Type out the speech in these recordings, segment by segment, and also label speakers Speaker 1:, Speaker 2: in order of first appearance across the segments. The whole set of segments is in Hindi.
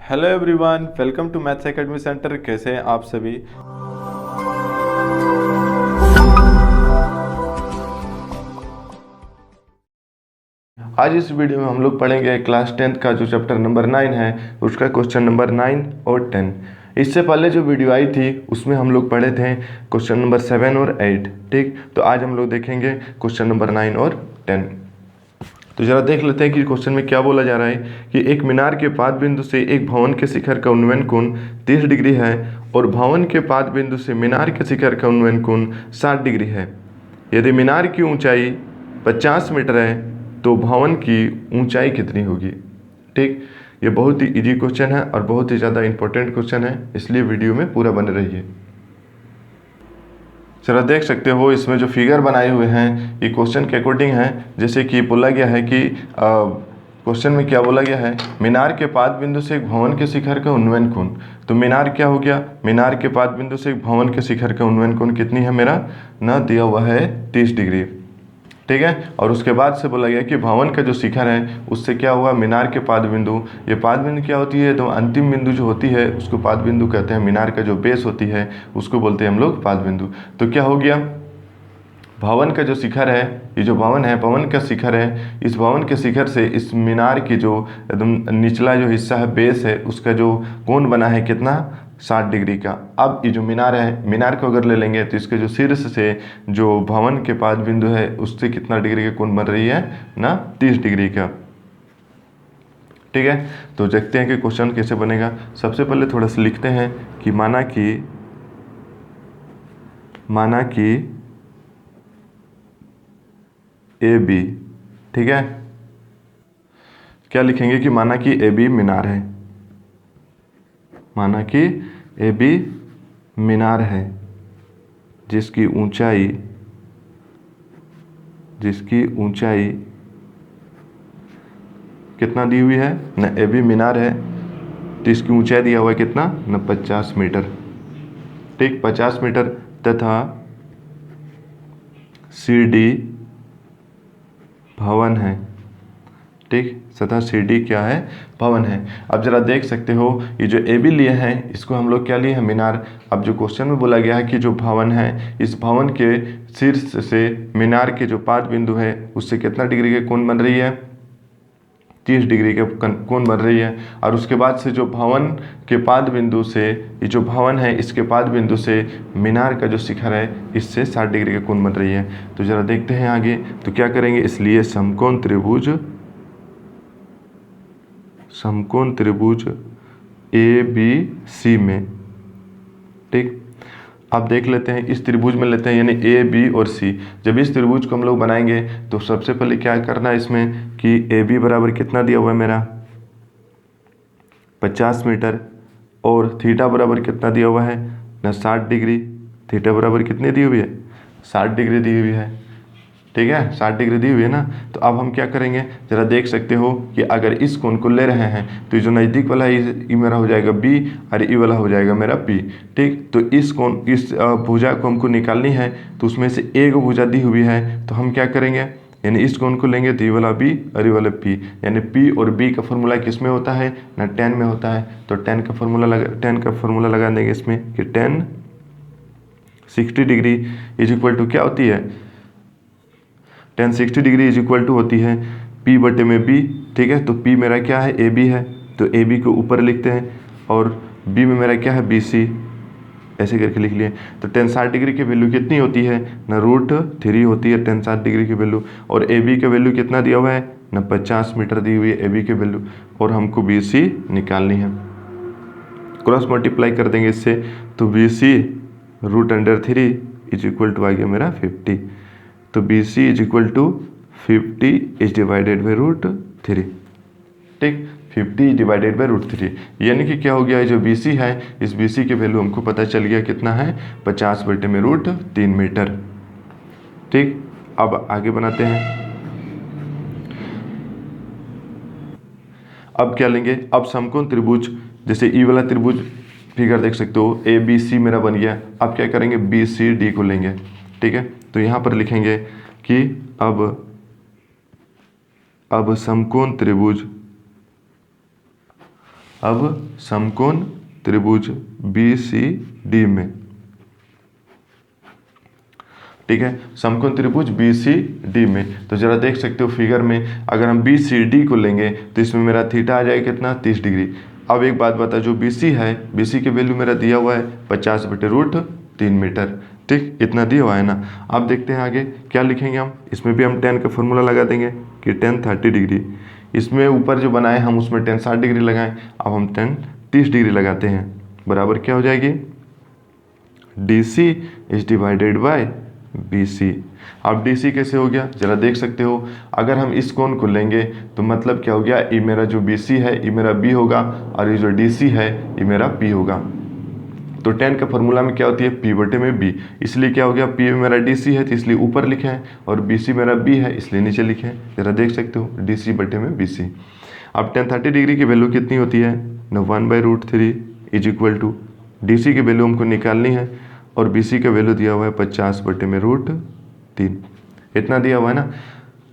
Speaker 1: Hello everyone, welcome to maths academy centre. कैसे हैं आप सभी। आज इस वीडियो में हम लोग पढ़ेंगे क्लास 10th का जो चैप्टर नंबर 9 है उसका क्वेश्चन नंबर 9 और 10। इससे पहले जो वीडियो आई थी उसमें हम लोग पढ़े थे क्वेश्चन नंबर 7 और 8। ठीक, तो आज हम लोग देखेंगे क्वेश्चन नंबर 9 और 10। तो जरा देख लेते हैं कि क्वेश्चन में क्या बोला जा रहा है कि एक मीनार के पाद बिंदु से एक भवन के शिखर का उन्नयन कोण 30 डिग्री है और भवन के पाद बिंदु से मीनार के शिखर का उन्नयन कोण 60 डिग्री है। यदि मीनार की ऊंचाई 50 मीटर है तो भवन की ऊंचाई कितनी होगी। ठीक, ये बहुत ही इजी क्वेश्चन है और बहुत ही ज़्यादा इंपॉर्टेंट क्वेश्चन है, इसलिए वीडियो में पूरा बने रहिए। जरा देख सकते हो इसमें जो फिगर बनाए हुए हैं ये क्वेश्चन के अकॉर्डिंग है। जैसे कि बोला गया है कि क्वेश्चन में क्या बोला गया है, मीनार के पाद बिंदु से एक भवन के शिखर का उन्नयन कोण। तो मीनार क्या हो गया, मीनार के पाद बिंदु से एक भवन के शिखर का उन्नयन कोण कितनी है, मेरा ना दिया हुआ है 30 डिग्री। ठीक है, और उसके बाद से बोला गया कि भवन का जो शिखर है उससे क्या हुआ, मीनार के पाद बिंदु। ये पाद बिंदु क्या होती है, तो अंतिम बिंदु जो होती है उसको पाद बिंदु कहते हैं। मीनार का जो बेस होती है उसको बोलते हैं हम लोग पाद बिंदु। तो क्या हो गया, भवन का जो शिखर है, ये जो भवन है, भवन का शिखर है, इस भवन के शिखर से इस मीनार की जो एकदम निचला जो हिस्सा है, बेस है, उसका जो कोण बना है कितना, 60 डिग्री का। अब ये जो मीनार है, मीनार को अगर ले लेंगे तो इसके जो शीर्ष से जो भवन के पाद बिंदु है उससे कितना डिग्री का कोण बन रही है ना, 30 डिग्री का। ठीक है, तो देखते हैं कि क्वेश्चन कैसे बनेगा। सबसे पहले थोड़ा सा लिखते हैं कि माना कि ए बी। ठीक है, क्या लिखेंगे कि माना कि ए बी मीनार है, माना कि ए बी मीनार है जिसकी ऊंचाई कितना दी हुई है ना, ए बी मीनार है तो इसकी ऊंचाई दिया हुआ है कितना ना, 50 मीटर। ठीक, 50 मीटर तथा सी डी भवन है। ठीक, तथा सी डी क्या है, भवन है। अब जरा देख सकते हो ये जो ए बी लिए हैं इसको हम लोग क्या लिए हैं, मीनार। अब जो क्वेश्चन में बोला गया है कि जो भवन है, इस भवन के शीर्ष से मीनार के जो पाद बिंदु है उससे कितना डिग्री के कोण बन रही है, 30 डिग्री के कोण बन रही है। और उसके बाद से जो भवन के पाद बिंदु से, ये जो भवन है इसके पाद बिंदु से मीनार का जो शिखर है इससे 60 डिग्री के कोण बन रही है। तो जरा देखते हैं आगे तो क्या करेंगे, इसलिए समकोण त्रिभुज ए बी सी में। ठीक, अब देख लेते हैं इस त्रिभुज में लेते हैं, यानी ए बी और सी। जब इस त्रिभुज को हम लोग बनाएंगे तो सबसे पहले क्या करना है इसमें कि ए बी बराबर कितना दिया हुआ है मेरा 50 मीटर और थीटा बराबर कितना दिया हुआ है ना, 60 डिग्री। थीटा बराबर कितनी दी हुई है, 60 डिग्री दी हुई है। ठीक है, 60 डिग्री दी हुई है ना। तो अब हम क्या करेंगे, जरा देख सकते हो कि अगर इस कोण को ले रहे हैं तो जो नज़दीक वाला है ये मेरा हो जाएगा बी और ये वाला हो जाएगा मेरा पी। ठीक, तो इस भुजा को हमको निकालनी है तो उसमें से एक भुजा दी हुई है तो हम क्या करेंगे, यानी इस कोण को लेंगे तो ये वाला बी और ये वाला पी, यानी पी और बी का फॉर्मूला किस में होता है ना, tan में होता है। तो tan का फॉर्मूला लगा देंगे इसमें कि tan 60 degree is equal to क्या होती है, tan 60 degree is equal to होती है P बटे में B। ठीक है, तो P मेरा क्या है, ए बी है, तो ए बी को ऊपर लिखते हैं और B में मेरा क्या है, बी सी, ऐसे करके लिख लिए। तो tan 60 डिग्री की वैल्यू कितनी होती है ना, √3 होती है tan 60 डिग्री की वैल्यू। और ए बी का वैल्यू कितना दिया हुआ है ना, 50 मीटर दी हुई है ए बी की वैल्यू, और हमको बी सी निकालनी है। क्रॉस मल्टीप्लाई कर देंगे इससे तो B C √3 is equal to आ गया मेरा 50। तो B C is equal to 50 is divided by √3। ठीक, 50 डिवाइडेड बाई √3, यानी कि क्या हो गया है, जो बी सी है इस बी सी की वैल्यू हमको पता चल गया कितना है, 50 बटे में √3 मीटर। ठीक, अब आगे बनाते हैं। अब क्या लेंगे, अब समकोण त्रिभुज, जैसे ई वाला त्रिभुज फिगर देख सकते हो ए बी सी मेरा बन गया। अब क्या करेंगे, बी सी डी को लेंगे। ठीक है, तो यहाँ पर लिखेंगे कि अब समकोण अब समकोण त्रिभुज बी सी डी में, ठीक है, समकोण त्रिभुज बी सी डी में, तो जरा देख सकते हो फिगर में, अगर हम बी सी डी को लेंगे तो इसमें मेरा थीटा आ जाएगा कितना, 30 डिग्री। अब एक बात बता, जो बी सी है, बी सी की वैल्यू मेरा दिया हुआ है 50/√3 मीटर, ठीक, इतना दिया हुआ है ना। अब देखते हैं आगे क्या लिखेंगे हम, इसमें भी हम tan का फॉर्मूला लगा देंगे कि tan 30 डिग्री, इसमें ऊपर जो बनाए हम उसमें tan 60 डिग्री लगाएं, अब हम tan 30 डिग्री लगाते हैं, बराबर क्या हो जाएगी, DC is divided bye BC। अब DC कैसे हो गया, जरा देख सकते हो, अगर हम इस कोण को लेंगे तो मतलब क्या हो गया, ये मेरा जो BC है ये मेरा B होगा, और ये जो DC है ये मेरा P होगा। तो tan का फॉर्मूला में क्या होती है, P/B, इसलिए क्या हो गया, P मेरा DC है तो इसलिए ऊपर लिखे हैं, और BC मेरा B है इसलिए नीचे लिखे हैं, जरा देख सकते हो DC/BC। अब tan 30 डिग्री की वैल्यू कितनी होती है ना, 1/√3 इज इक्वल टू, DC की वैल्यू हमको निकालनी है और BC का वैल्यू दिया हुआ है 50/√3, इतना दिया हुआ है ना।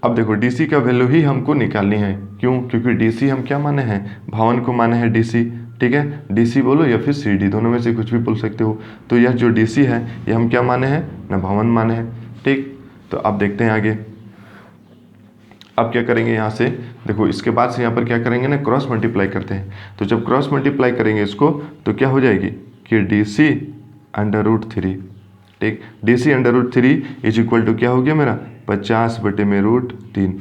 Speaker 1: अब देखो DC का वैल्यू ही हमको निकालनी है, क्यों, क्योंकि DC हम क्या माने हैं, भावन को माने हैं DC, ठीक है, DC बोलो या फिर CD, दोनों में से कुछ भी बोल सकते हो। तो यह जो DC है ये हम क्या माने हैं ना, भावन माने हैं, ठीक। तो अब देखते हैं आगे, अब क्या करेंगे यहाँ से, देखो इसके बाद से यहाँ पर क्या करेंगे ना, क्रॉस मल्टीप्लाई करते हैं। तो जब क्रॉस मल्टीप्लाई करेंगे इसको तो क्या हो जाएगी कि DC/√3, ठीक, DC/√3 इज इक्वल टू क्या हो गया मेरा, 50/√3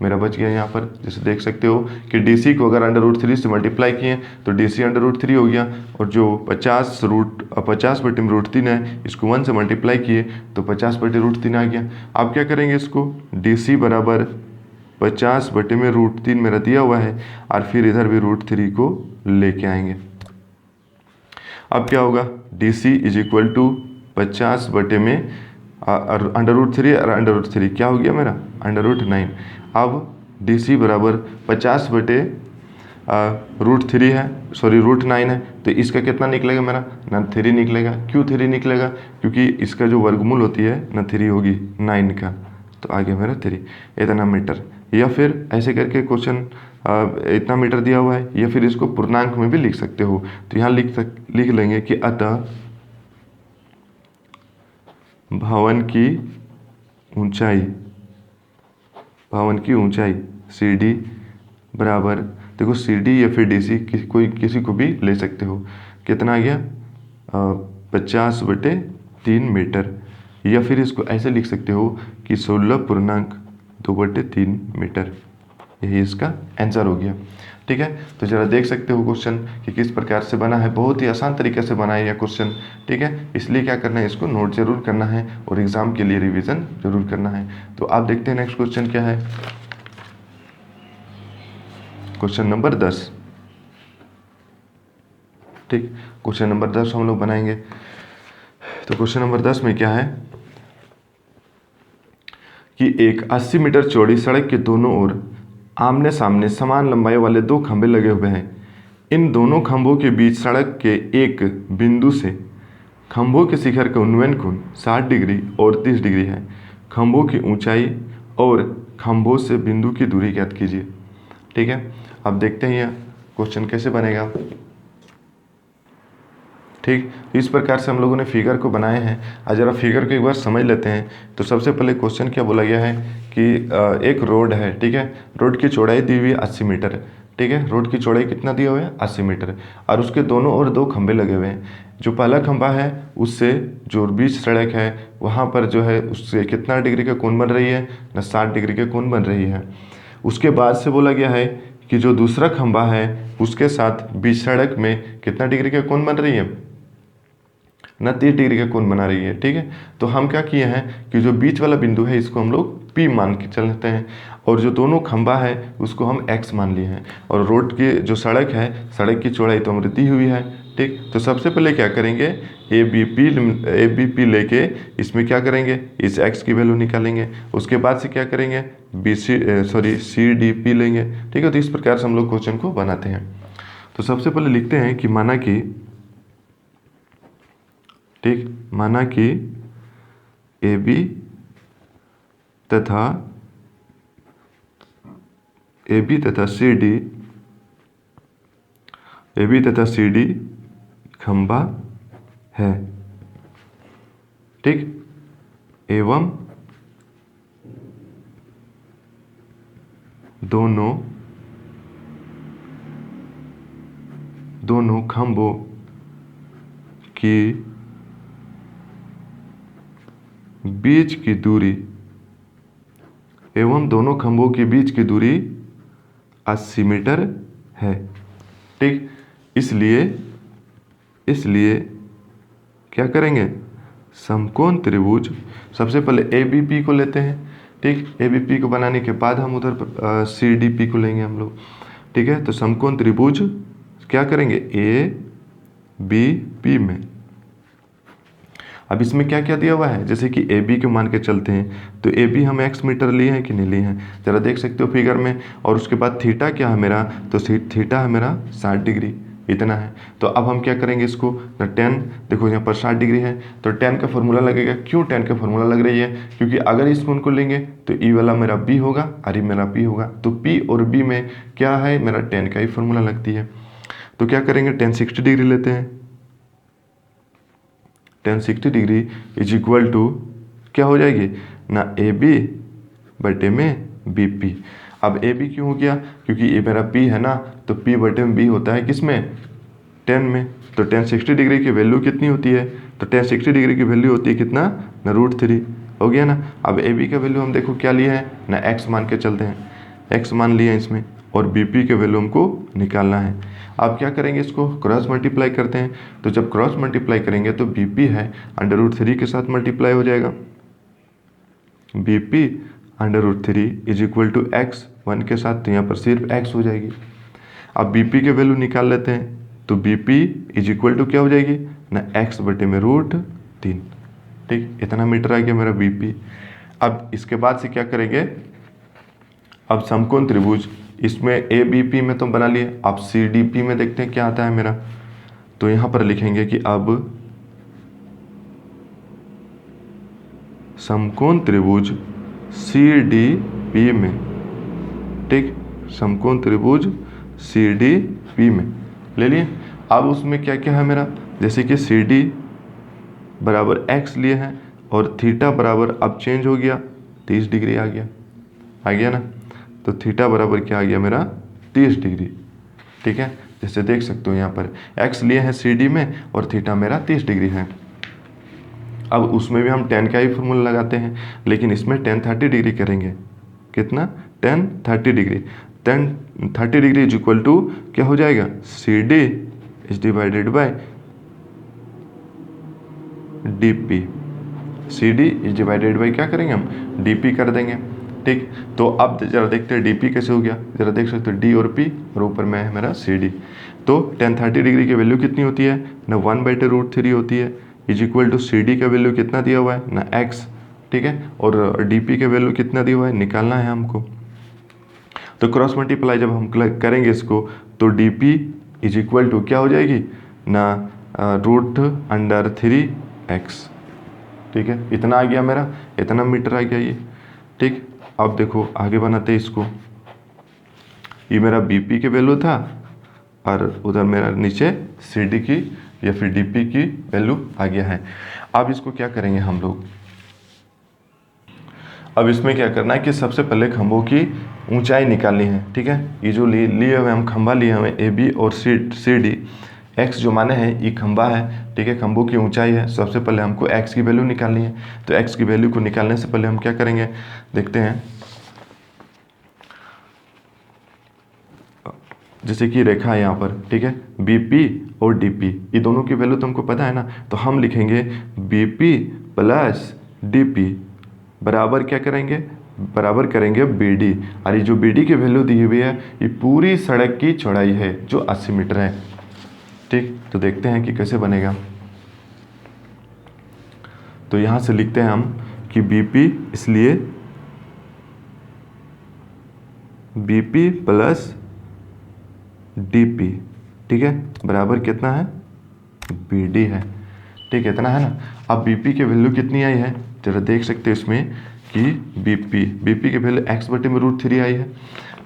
Speaker 1: मेरा बच गया यहाँ पर। जैसे देख सकते हो कि DC को अगर √3 से मल्टीप्लाई किए तो DC/√3 हो गया, और जो 50/√3 है इसको 1 से मल्टीप्लाई किए तो 50/√3 आ गया। अब क्या करेंगे इसको, DC बराबर 50/√3 मेरा दिया हुआ है, और फिर इधर भी √3 को लेके आएंगे। अब क्या होगा, DC इज इक्वल टू 50/√3 और √3 क्या हो गया मेरा, √9। अब DC बराबर 50/√3 है, सॉरी √9 है, तो इसका कितना निकलेगा मेरा ना, 3 निकलेगा। क्यों 3 निकलेगा, क्योंकि इसका जो वर्गमूल होती है ना 3 होगी 9 का, तो आ गया मेरा 3, इतना मीटर। या फिर ऐसे करके क्वेश्चन इतना मीटर दिया हुआ है, या फिर इसको पूर्णांक में भी लिख सकते हो। तो यहाँ लिख लेंगे कि अतः भवन की ऊंचाई CD बराबर, देखो CD या फिर DC किसी को भी ले सकते हो, कितना आ गया 50/3 मीटर, या फिर इसको ऐसे लिख सकते हो कि 16.2/3 मीटर, यही इसका आंसर हो गया, ठीक है। तो जरा देख सकते हो क्वेश्चन कि किस प्रकार से बना है, बहुत ही आसान तरीके से बना है यह क्वेश्चन, ठीक है। इसलिए क्या करना है, इसको नोट जरूर करना है और एग्जाम के लिए रिवीजन जरूर करना है। तो आप देखते हैं नेक्स्ट क्वेश्चन क्या है, क्वेश्चन नंबर 10, ठीक, क्वेश्चन नंबर 10 हम लोग बनाएंगे। तो क्वेश्चन नंबर 10 में क्या है कि एक 80 मीटर चौड़ी सड़क के दोनों ओर आमने सामने समान लंबाई वाले 2 खंभे लगे हुए हैं। इन दोनों खंभों के बीच सड़क के एक बिंदु से खंभों के शिखर का उन्नयन कोण 60 डिग्री और 30 डिग्री है। खंभों की ऊंचाई और खंभों से बिंदु की दूरी ज्ञात कीजिए, ठीक है। अब देखते हैं यह क्वेश्चन कैसे बनेगा, ठीक। इस प्रकार से हम लोगों ने फिगर को बनाए हैं। आज जरा फिगर को एक बार समझ लेते हैं। तो सबसे पहले क्वेश्चन क्या बोला गया है कि एक रोड है, ठीक है, रोड की चौड़ाई दी हुई है 80 मीटर, ठीक है, रोड की चौड़ाई कितना दिया हुआ है 80 मीटर, और उसके दोनों ओर 2 खंभे लगे हुए हैं। जो पहला खंभा है उससे जो बीच सड़क है वहाँ पर जो है उससे कितना डिग्री का कोण बन रही है ना, 60 डिग्री का कोण बन रही है। उसके बाद से बोला गया है कि जो दूसरा खंभा है उसके साथ बीच सड़क में कितना डिग्री का कोण बन रही है ना, 30 डिग्री का कोण बना रही है, ठीक है। तो हम क्या किए हैं कि जो बीच वाला बिंदु है इसको हम लोग P मान के चलते हैं, और जो दोनों खंभा है उसको हम X मान लिए हैं, और रोड की जो सड़क है, सड़क की चौड़ाई तो हमारी दी हुई है, ठीक। तो सबसे पहले क्या करेंगे, ABP लेके इसमें क्या करेंगे, इस X की वैल्यू निकालेंगे। उसके बाद से क्या करेंगे, CDP लेंगे, ठीक है। तो इस प्रकार से हम लोग क्वेश्चन को बनाते हैं। तो सबसे पहले लिखते हैं कि माना कि, ठीक, माना कि AB तथा CD ए बी तथा सी डी खंभा है, ठीक, एवं दोनों खंभों की बीच की दूरी 80 मीटर है, ठीक। इसलिए क्या करेंगे, समकोण त्रिभुज, सबसे पहले ए बी पी को लेते हैं, ठीक। ए बी पी को बनाने के बाद हम उधर सी डी पी को लेंगे हम लोग, ठीक है। तो समकोण त्रिभुज क्या करेंगे, ए बी पी में। अब इसमें क्या क्या दिया हुआ है, जैसे कि ए बी को मान के चलते हैं, तो ए बी हम x मीटर लिए हैं कि नहीं लिए हैं, ज़रा देख सकते हो फिगर में। और उसके बाद थीटा क्या है मेरा, तो थीटा है मेरा 60 डिग्री, इतना है। तो अब हम क्या करेंगे इसको, टेन, देखो यहाँ पर 60 डिग्री है, तो टेन का फॉर्मूला लगेगा। क्यों टेन का फॉर्मूला लग रही है, क्योंकि अगर इस कोण को लेंगे तो ई वाला मेरा बी होगा और ये मेरा पी होगा। तो पी और बी में क्या है, मेरा टेन का ही फॉर्मूला लगती है। तो क्या करेंगे, टेन 60 डिग्री लेते हैं। Tan 60 degree is equal to क्या हो जाएगी ना, ए बी बटे में बी पी। अब ए बी क्यों हो गया, क्योंकि ये मेरा पी है ना, तो पी बटे में बी होता है किसमें, 10 में। तो टेन 60 डिग्री की वैल्यू कितनी होती है, तो टेन 60 डिग्री की वैल्यू होती है कितना ना, √3 हो गया ना। अब ए बी का वैल्यू हम देखो क्या लिए हैं ना, एक्स मान के चलते हैं, एक्स मान लिए हैं इसमें, और बी पी के वैल्यू हमको निकालना है। अब क्या करेंगे, इसको क्रॉस मल्टीप्लाई करते हैं। तो जब क्रॉस मल्टीप्लाई करेंगे तो बी पी है √3 के साथ मल्टीप्लाई हो जाएगा, B P √3 is equal to x 1 के साथ, तो यहाँ पर सिर्फ एक्स हो जाएगी। अब बी पी के वैल्यू निकाल लेते हैं, तो B P is equal to क्या हो जाएगी ना, एक्स बटे में √3, ठीक, इतना मीटर आ गया मेरा बी पी। अब इसके बाद से क्या करेंगे, अब समकोण त्रिभुज, इसमें ए बी पी में तो बना लिए, अब सी डी पी में देखते हैं क्या आता है मेरा। तो यहाँ पर लिखेंगे कि अब समकोण त्रिभुज सी डी पी में, ठीक, समकोण त्रिभुज सी डी पी में ले लिए। अब उसमें क्या क्या है मेरा, जैसे कि सी डी बराबर एक्स लिए हैं, और थीटा बराबर अब चेंज हो गया 30 डिग्री आ गया ना। तो थीटा बराबर क्या आ गया मेरा 30 डिग्री, ठीक है। जैसे देख सकते हो यहाँ पर x लिए हैं सी डी में और थीटा मेरा 30 डिग्री है। अब उसमें भी हम टेन का ही फॉर्मूला लगाते हैं, लेकिन इसमें टेन 30 डिग्री करेंगे, कितना, tan 30 degree. Tan 30 degree is equal to क्या हो जाएगा, C D is divided by D P. C D is divided by क्या करेंगे हम, डी पी कर देंगे, ठीक। तो अब जरा देखते हैं डी पी कैसे हो गया, जरा देख सकते हो डी और पी, और ऊपर में है मेरा सी डी। तो टेन 30 डिग्री की वैल्यू कितनी होती है ना, 1/√3 होती है, is equal to C D का वैल्यू कितना दिया हुआ है ना, एक्स, ठीक है। और डी पी का वैल्यू कितना दिया हुआ है, निकालना है हमको। तो क्रॉस मल्टीप्लाई जब हम करेंगे इसको, तो D P is equal to क्या हो जाएगी ना, √3x, ठीक है। इतना आ गया मेरा, इतना मीटर आ गया ये, ठीक। अब देखो आगे बनाते हैं इसको, ये मेरा बी पी की वैल्यू था, और उधर मेरा नीचे सी डी की या फिर डी पी की वैल्यू आ गया है। अब इसको क्या करेंगे हम लोग, अब इसमें क्या करना है कि सबसे पहले खंभों की ऊंचाई निकालनी है, ठीक है। ये जो लिए हुए हम खंभा लिए हुए ए बी और सी डी, एक्स जो माने हैं ये खंभा है, ठीक है, खंभों की ऊंचाई है। सबसे पहले हमको एक्स की वैल्यू निकालनी है। तो एक्स की वैल्यू को निकालने से पहले हम क्या करेंगे, देखते हैं। जैसे कि रेखा है यहाँ पर, ठीक है, बी पी और डी पी, ये दोनों की वैल्यू तो हमको पता है ना। तो हम लिखेंगे B P plus D P बराबर क्या करेंगे, बराबर करेंगे बी डी। और ये जो बी डी की वैल्यू दी हुई है, ये पूरी सड़क की चौड़ाई है जो 80 मीटर है, ठीक। तो देखते हैं कि कैसे बनेगा। तो यहाँ से लिखते हैं हम कि बी पी, इसलिए B P plus D P, ठीक है, बराबर कितना है, बी डी है, ठीक है, इतना है ना। अब बी पी की वैल्यू कितनी आई है, जरा देख सकते हैं इसमें कि बी पी की वैल्यू एक्स बटे में √3 आई है।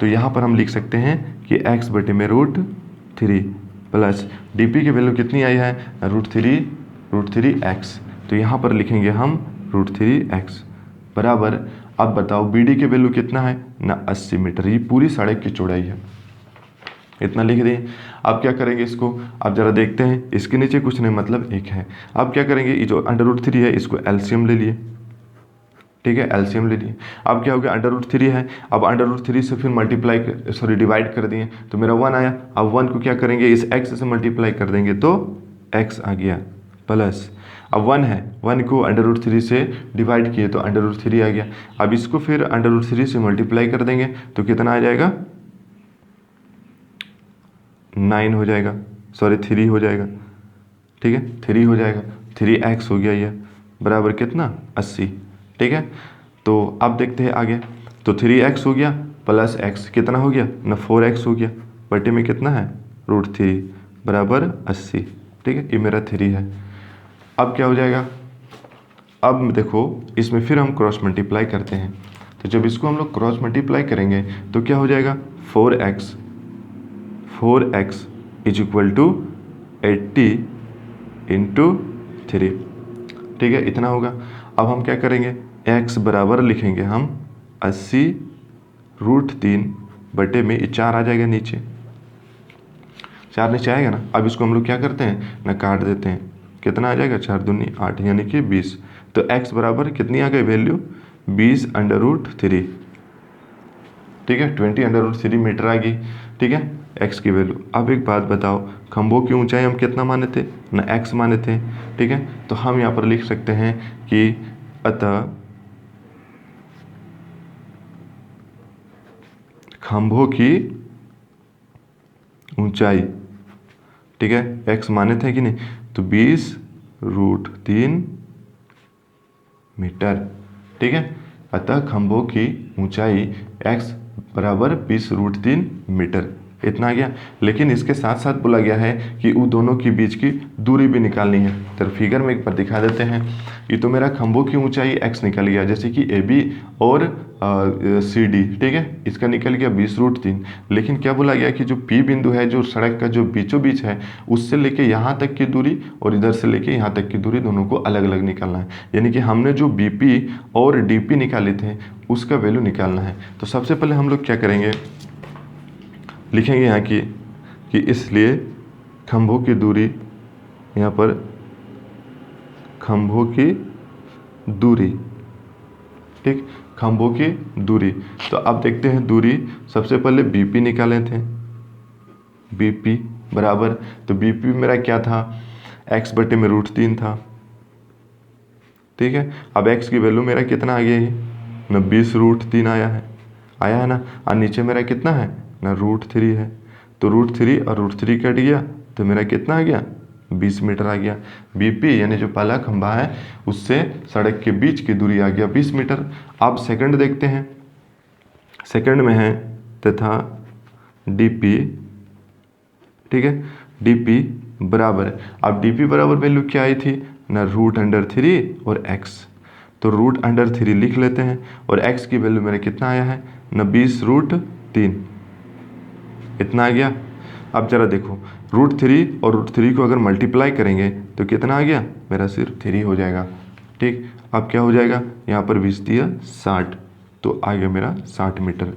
Speaker 1: तो यहाँ पर हम लिख सकते हैं कि एक्स बटे में √3 प्लस डी.पी की वैल्यू कितनी आई है, √3 x। तो यहाँ पर लिखेंगे हम √3 x बराबर, अब बताओ बी.डी की वैल्यू कितना है ना, 80 मीटर। ये पूरी सड़क की चौड़ाई है, इतना लिख दिए। अब क्या करेंगे इसको, अब जरा देखते हैं, इसके नीचे कुछ नहीं मतलब 1 है। अब क्या करेंगे, ये जो √3 है इसको एलसीएम ले लिए, ठीक है, एलसीएम ले लिए। अब क्या हो गया, √3 है, अब √3 से फिर डिवाइड कर दिए तो मेरा 1 आया। अब 1 को क्या करेंगे, इस x से मल्टीप्लाई कर देंगे तो x आ गया, प्लस अब 1 है, 1 को √3 से डिवाइड किए तो √3 आ गया। अब इसको फिर √3 से मल्टीप्लाई कर देंगे तो कितना आ जाएगा, 9 हो जाएगा, सॉरी 3 हो जाएगा, ठीक है, 3 हो जाएगा, 3x हो गया ये बराबर कितना, 80, ठीक है। तो अब देखते हैं आगे, तो 3x हो गया प्लस x कितना हो गया ना, 4x हो गया, बटे में कितना है √3 बराबर 80, ठीक है, ये मेरा 3 है। अब क्या हो जाएगा, अब देखो इसमें फिर हम क्रॉस मल्टीप्लाई करते हैं, तो जब इसको हम लोग क्रॉस मल्टीप्लाई करेंगे तो क्या हो जाएगा, 4x is equal to 80 into 3, ठीक है, इतना होगा। अब हम क्या करेंगे, x बराबर लिखेंगे हम 80 √3 बटे में 4 आ जाएगा नीचे, 4 नीचे आएगा ना। अब इसको हम लोग क्या करते हैं ना, काट देते हैं, कितना आ जाएगा, 4 दूनी 8 यानी कि 20। तो x बराबर कितनी आ गई वैल्यू, 20√3, ठीक है, 20√3 मीटर आ गई, ठीक है, x की वैल्यू। अब एक बात बताओ, खंभों की ऊंचाई हम कितना माने थे ना, x माने थे, ठीक है। तो हम यहाँ पर लिख सकते हैं कि अतः खंभों की ऊंचाई, ठीक है, x माने थे कि नहीं, तो 20√3 मीटर, ठीक है। अतः खंभों की ऊंचाई x बराबर 20√3 मीटर, इतना आ गया। लेकिन इसके साथ साथ बोला गया है कि उन दोनों के बीच की दूरी भी निकालनी है। तो फिगर में एक बार दिखा देते हैं। ये तो मेरा खंभों की ऊंचाई x निकल गया, जैसे कि AB और CD, ठीक है, इसका निकल गया 20√3। लेकिन क्या बोला गया कि जो P बिंदु है, जो सड़क का जो बीचों बीच है, उससे लेके यहाँ तक की दूरी और इधर से लेके यहाँ तक की दूरी दोनों को अलग अलग निकालना है। यानी कि हमने जो BP और DP निकाले थे उसका वैल्यू निकालना है। तो सबसे पहले हम लोग क्या करेंगे, लिखेंगे यहाँ कि इसलिए खंभों की दूरी, यहाँ पर खंभों की दूरी, ठीक, खंभों की दूरी। तो अब देखते हैं दूरी, सबसे पहले BP निकाले थे, BP बराबर, तो BP मेरा क्या था, x बटे में √3 था, ठीक है। अब x की वैल्यू मेरा कितना आ गया है ना, 20√3 आया है ना। और नीचे मेरा कितना है ना, √3 है, तो √3 और √3 कट गया तो मेरा कितना आ गया, 20 मीटर आ गया। BP यानी जो पहला खंभा है उससे सड़क के बीच की दूरी आ गया 20 मीटर। अब सेकंड देखते हैं, सेकंड में है तथा DP, ठीक है, DP बराबर, अब DP बराबर वैल्यू क्या आई थी ना, √3 और x, तो √3 लिख लेते हैं और x की वैल्यू मेरा कितना आया है ना, 20√3, इतना आ गया। अब जरा देखो, √3 और √3 को अगर मल्टीप्लाई करेंगे तो कितना आ गया, मेरा सिर्फ 3 हो जाएगा, ठीक। अब क्या हो जाएगा, यहाँ पर 20 दिया 60, तो आ गया मेरा 60 मीटर,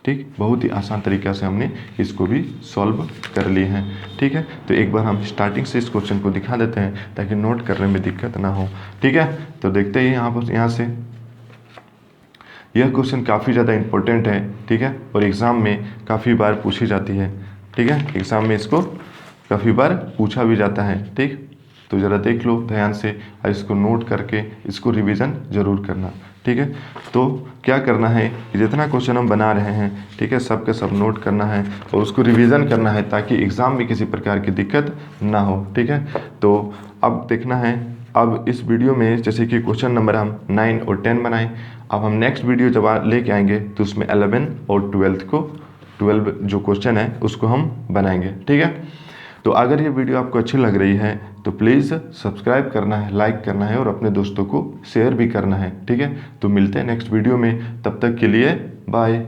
Speaker 1: ठीक। बहुत ही आसान तरीक़ा से हमने इसको भी सॉल्व कर लिए हैं, ठीक है। तो एक बार हम स्टार्टिंग से इस क्वेश्चन को दिखा देते हैं ताकि नोट करने में दिक्कत ना हो, ठीक है। तो देखते हैं यहाँ से, यह क्वेश्चन काफ़ी ज़्यादा इम्पोर्टेंट है, ठीक है, और एग्ज़ाम में काफ़ी बार पूछी जाती है, ठीक है, एग्ज़ाम में इसको काफ़ी बार पूछा भी जाता है, ठीक। तो ज़रा देख लो ध्यान से और इसको नोट करके इसको रिवीजन ज़रूर करना, ठीक है। तो क्या करना है कि जितना क्वेश्चन हम बना रहे हैं, ठीक है, सब के सब नोट करना है और उसको रिवीजन करना है ताकि एग्ज़ाम में किसी प्रकार की दिक्कत ना हो, ठीक है। तो अब देखना है, अब इस वीडियो में जैसे कि क्वेश्चन नंबर हम 9 और 10 बनाएं, अब हम नेक्स्ट वीडियो जब लेके आएंगे तो उसमें 11 और 12 जो क्वेश्चन है उसको हम बनाएंगे, ठीक है। तो अगर ये वीडियो आपको अच्छी लग रही है तो प्लीज़ सब्सक्राइब करना है, लाइक करना है और अपने दोस्तों को शेयर भी करना है, ठीक है। तो मिलते हैं नेक्स्ट वीडियो में, तब तक के लिए बाय।